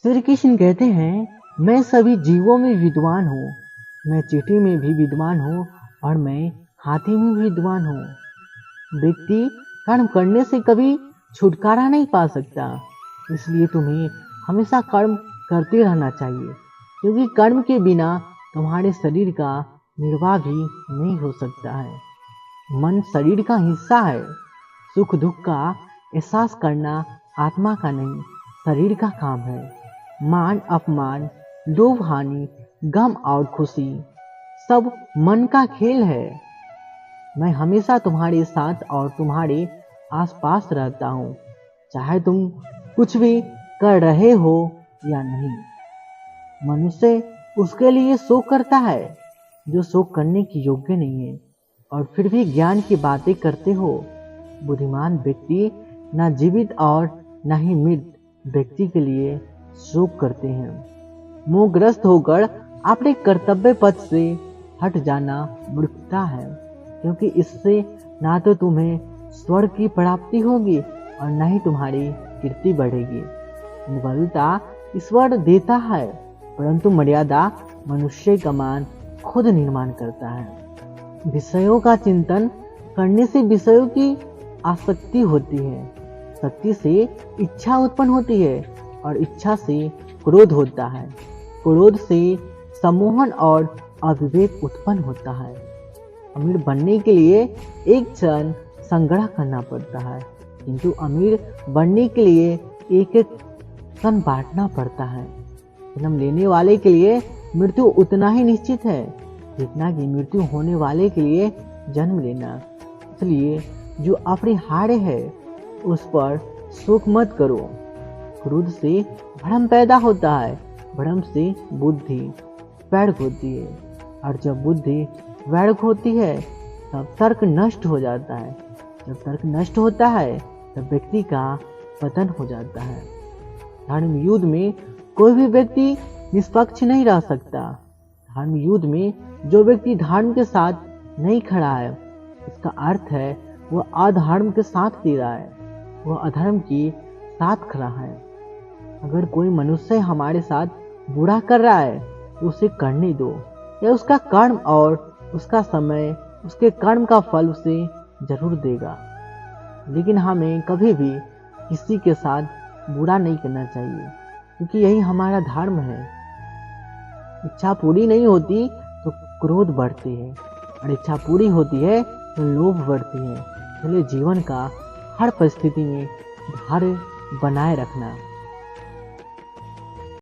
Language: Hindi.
श्री कृष्ण कहते हैं, मैं सभी जीवों में विद्वान हूँ, मैं चींटी में भी विद्वान हूँ और मैं हाथी में भी विद्वान हूँ। व्यक्ति कर्म करने से कभी छुटकारा नहीं पा सकता, इसलिए तुम्हें हमेशा कर्म करते रहना चाहिए, क्योंकि कर्म के बिना तुम्हारे शरीर का निर्वाह भी नहीं हो सकता है। मन शरीर का हिस्सा है। सुख दुख का एहसास करना आत्मा का नहीं, शरीर का काम है। मान अपमान, लोभ हानि, गम और खुशी सब मन का खेल है। मैं हमेशा तुम्हारे साथ और तुम्हारे आसपास रहता हूँ, चाहे तुम कुछ भी कर रहे हो या नहीं। मनुष्य उसके लिए शोक करता है जो शोक करने की योग्य नहीं है, और फिर भी ज्ञान की बातें करते हो। बुद्धिमान व्यक्ति न जीवित और न ही मृत व्यक्ति के लिए शोक करते हैं। मोहग्रस्त होकर अपने कर्तव्य पथ से हट जाना मूर्खता है, क्योंकि इससे ना तो तुम्हें स्वर्ग की प्राप्ति होगी और न ही तुम्हारी कीर्ति बढ़ेगी। निर्बलता ईश्वर देता है, परंतु मर्यादा मनुष्य का मान खुद निर्माण करता है। विषयों का चिंतन करने से विषयों की आसक्ति होती है, शक्ति से इच्छा उत्पन्न होती है और इच्छा से क्रोध होता है, क्रोध से सम्मोहन और अविवेक उत्पन्न होता है। अमीर बनने के लिए एक क्षण संग्रह करना पड़ता है, किंतु अमीर बनने के लिए एक एक क्षण बांटना पड़ता है। जन्म लेने वाले के लिए मृत्यु उतना ही निश्चित है जितना कि मृत्यु होने वाले के लिए जन्म लेना। इसलिए जो अपरिहार्य है उस पर शोक मत करो। क्रोध से भ्रम पैदा होता है, भ्रम से बुद्धि वैराग होती है, और जब बुद्धि वैराग होती है तब तर्क नष्ट हो जाता है। जब तर्क नष्ट होता है तब व्यक्ति का पतन हो जाता है। धर्म युद्ध में कोई भी व्यक्ति निष्पक्ष नहीं रह सकता। धर्म युद्ध में जो व्यक्ति धर्म के साथ नहीं खड़ा है, इसका अर्थ है वह अधर्म के साथ दे रहा है, वह अधर्म के साथ खड़ा है। अगर कोई मनुष्य हमारे साथ बुरा कर रहा है तो उसे करने दो, या उसका कर्म और उसका समय उसके कर्म का फल उसे जरूर देगा। लेकिन हमें कभी भी किसी के साथ बुरा नहीं करना चाहिए, क्योंकि यही हमारा धर्म है। इच्छा पूरी नहीं होती तो क्रोध बढ़ती है, और इच्छा पूरी होती है तो लोभ बढ़ती है। इसलिए जीवन का हर परिस्थिति में धैर्य बनाए रखना